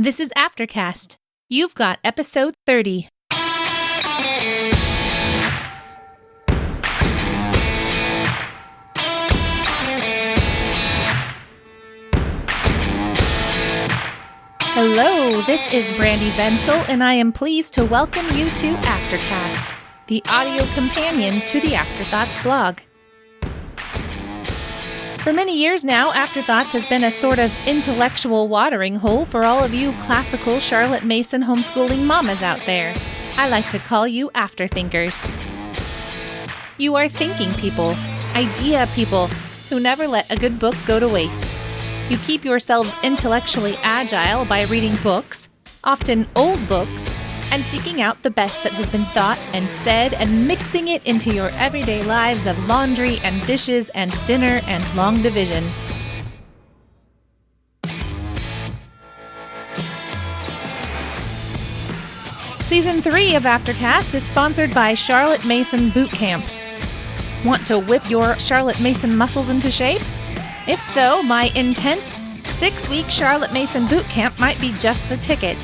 This is Aftercast. You've got episode 30. Hello, this is Brandy Bensel, and I am pleased to welcome you to Aftercast, the audio companion to the Afterthoughts blog. For many years now, Afterthoughts has been a sort of intellectual watering hole for all of you classical Charlotte Mason homeschooling mamas out there. I like to call you Afterthinkers. You are thinking people, idea people, who never let a good book go to waste. You keep yourselves intellectually agile by reading books, often old books, and seeking out the best that has been thought and said and mixing it into your everyday lives of laundry and dishes and dinner and long division. Season 3 of Aftercast is sponsored by Charlotte Mason Boot Camp. Want to whip your Charlotte Mason muscles into shape? If so, my intense 6-week Charlotte Mason Boot Camp might be just the ticket.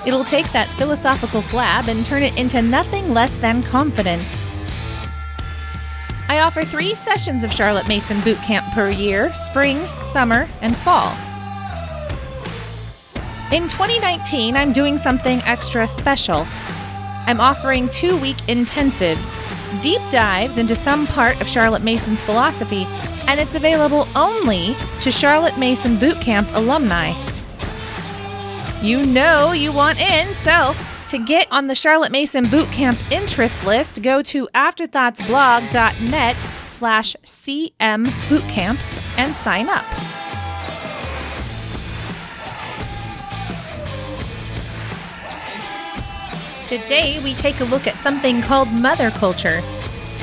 It'll take that philosophical flab and turn it into nothing less than confidence. I offer 3 sessions of Charlotte Mason Boot Camp per year, spring, summer, and fall. In 2019, I'm doing something extra special. I'm offering 2-week intensives, deep dives into some part of Charlotte Mason's philosophy, and it's available only to Charlotte Mason Boot Camp alumni. You know you want in, so to get on the Charlotte Mason Boot Camp interest list, go to afterthoughtsblog.net/cmbootcamp and sign up. Today we take a look at something called mother culture.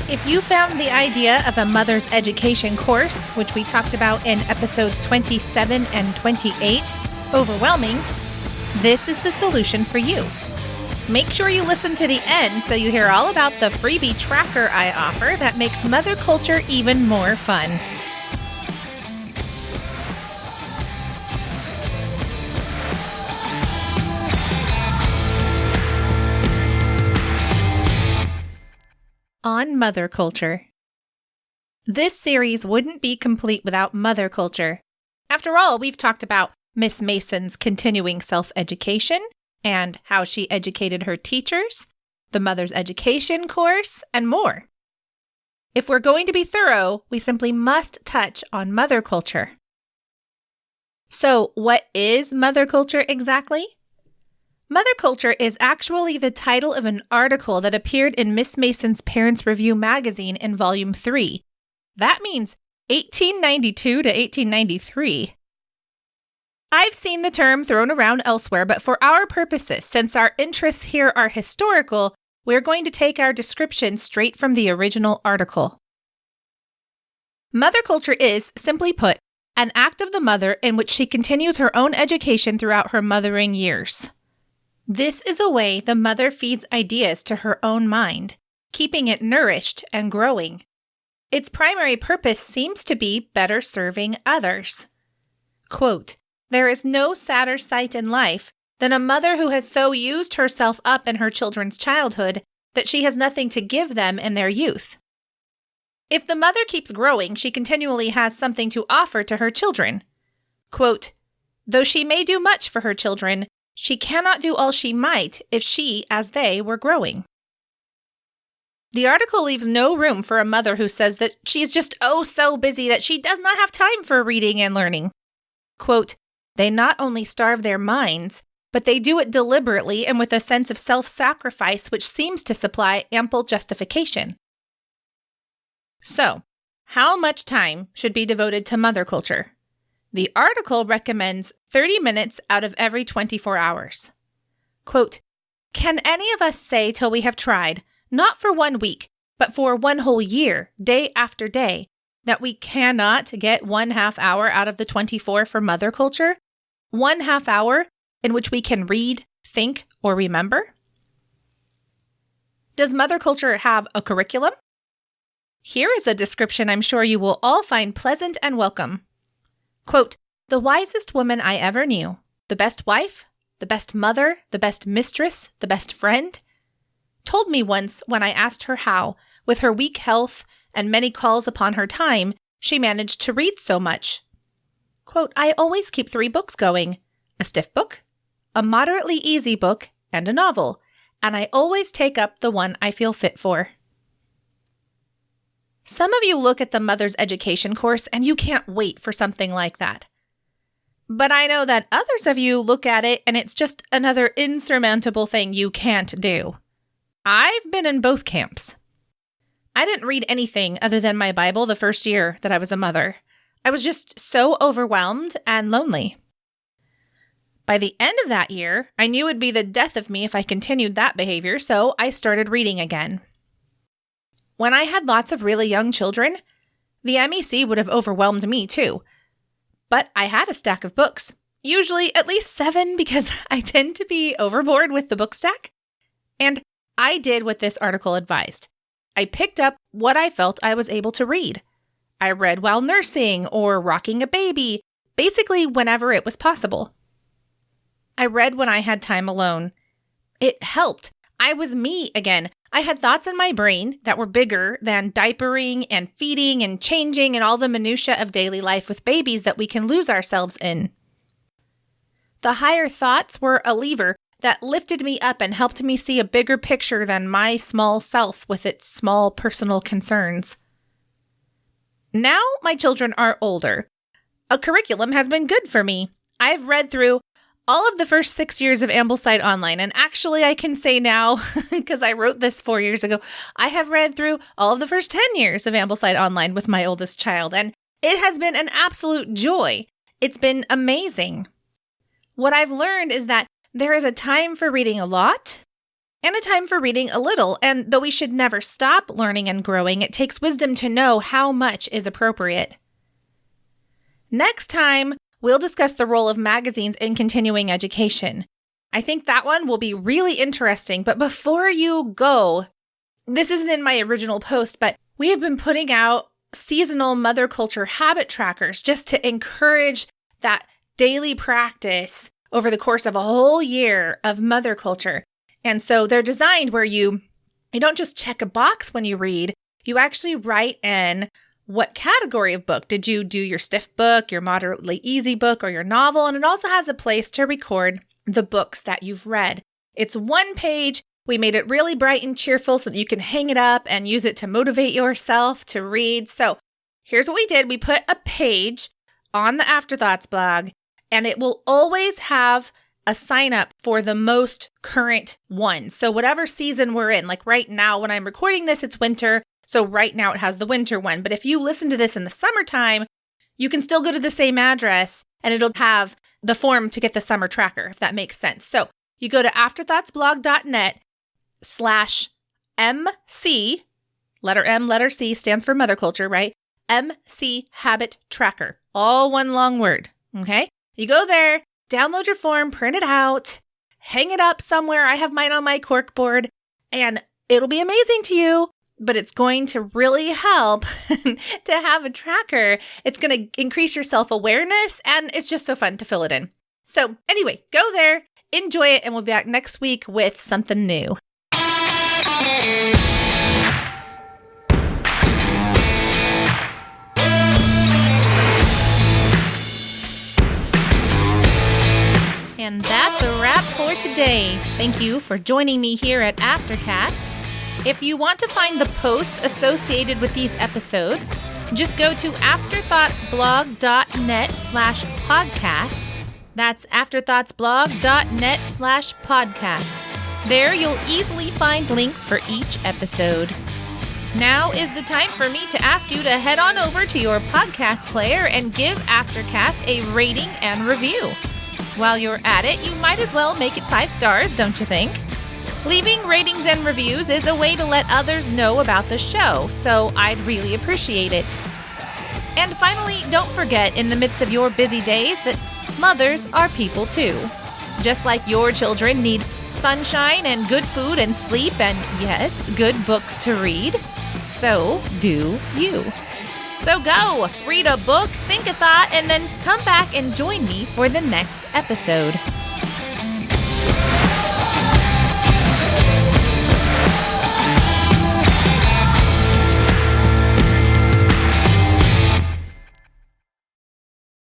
If you found the idea of a mother's education course, which we talked about in episodes 27 and 28, overwhelming, this is the solution for you. Make sure you listen to the end so you hear all about the freebie tracker I offer that makes mother culture even more fun. On mother culture. This series wouldn't be complete without mother culture. After all, we've talked about Miss Mason's continuing self-education and how she educated her teachers, the mother's education course, and more. If we're going to be thorough, we simply must touch on mother culture. So, what is mother culture exactly? Mother culture is actually the title of an article that appeared in Miss Mason's Parents Review magazine in Volume 3. That means 1892 to 1893. I've seen the term thrown around elsewhere, but for our purposes, since our interests here are historical, we're going to take our description straight from the original article. Mother culture is, simply put, an act of the mother in which she continues her own education throughout her mothering years. This is a way the mother feeds ideas to her own mind, keeping it nourished and growing. Its primary purpose seems to be better serving others. Quote, "There is no sadder sight in life than a mother who has so used herself up in her children's childhood that she has nothing to give them in their youth. If the mother keeps growing, she continually has something to offer to her children. Quote, though she may do much for her children, she cannot do all she might if she, as they, were growing." The article leaves no room for a mother who says that she is just so busy that she does not have time for reading and learning. Quote, "They not only starve their minds, but they do it deliberately and with a sense of self-sacrifice which seems to supply ample justification." So, how much time should be devoted to mother culture? The article recommends 30 minutes out of every 24 hours. Quote, "Can any of us say till we have tried, not for 1 week, but for 1 whole year, day after day, that we cannot get 1/2 hour out of the 24 for mother culture? 1/2 hour in which we can read, think, or remember?" Does mother culture have a curriculum? Here is a description I'm sure you will all find pleasant and welcome. Quote, "The wisest woman I ever knew, the best wife, the best mother, the best mistress, the best friend, told me once when I asked her how, with her weak health and many calls upon her time, she managed to read so much. Quote, I always keep 3 books going, a stiff book, a moderately easy book, and a novel, and I always take up the one I feel fit for. Some of you look at the Mother's Education course and you can't wait for something like that. But I know that others of you look at it and it's just another insurmountable thing you can't do. I've been in both camps. I didn't read anything other than my Bible the first year that I was a mother. I was just so overwhelmed and lonely. By the end of that year, I knew it would be the death of me if I continued that behavior, so I started reading again. When I had lots of really young children, the MEC would have overwhelmed me too. But I had a stack of books, usually at least 7 because I tend to be overboard with the book stack. And I did what this article advised. I picked up what I felt I was able to read. I read while nursing or rocking a baby, basically whenever it was possible. I read when I had time alone. It helped. I was me again. I had thoughts in my brain that were bigger than diapering and feeding and changing and all the minutiae of daily life with babies that we can lose ourselves in. The higher thoughts were a lever that lifted me up and helped me see a bigger picture than my small self with its small personal concerns. Now my children are older. A curriculum has been good for me. I've read through all of the first 6 years of Ambleside Online, and actually I can say now, because I wrote this 4 years ago, I have read through all of the first 10 years of Ambleside Online with my oldest child, and it has been an absolute joy. It's been amazing. What I've learned is that there is a time for reading a lot and a time for reading a little, and though we should never stop learning and growing, it takes wisdom to know how much is appropriate. Next time, we'll discuss the role of magazines in continuing education. I think that one will be really interesting, but before you go, this isn't in my original post, but we have been putting out seasonal mother culture habit trackers just to encourage that daily practice over the course of a whole year of mother culture. And so they're designed where you don't just check a box when you read, you actually write in what category of book. Did you do your stiff book, your moderately easy book, or your novel? And it also has a place to record the books that you've read. It's 1 page. We made it really bright and cheerful so that you can hang it up and use it to motivate yourself to read. So here's what we did. We put a page on the Afterthoughts blog, and it will always have a sign up for the most current one. So whatever season we're in, like right now when I'm recording this, it's winter. So right now it has the winter one. But if you listen to this in the summertime, you can still go to the same address and it'll have the form to get the summer tracker, if that makes sense. So you go to afterthoughtsblog.net/MC, letter M, letter C stands for mother culture, right? MC habit tracker, all one long word. Okay. You go there, download your form, print it out, hang it up somewhere. I have mine on my corkboard, and it'll be amazing to you, but it's going to really help to have a tracker. It's going to increase your self-awareness, and it's just so fun to fill it in. So anyway, go there, enjoy it, and we'll be back next week with something new. And that's a wrap for today. Thank you for joining me here at Aftercast. If you want to find the posts associated with these episodes, just go to afterthoughtsblog.net/podcast. That's afterthoughtsblog.net/podcast. There you'll easily find links for each episode. Now is the time for me to ask you to head on over to your podcast player and give Aftercast a rating and review. While you're at it, you might as well make it 5 stars, don't you think? Leaving ratings and reviews is a way to let others know about the show, so I'd really appreciate it. And finally, don't forget in the midst of your busy days that mothers are people too. Just like your children need sunshine and good food and sleep and, yes, good books to read, so do you. So go, read a book, think a thought, and then come back and join me for the next episode.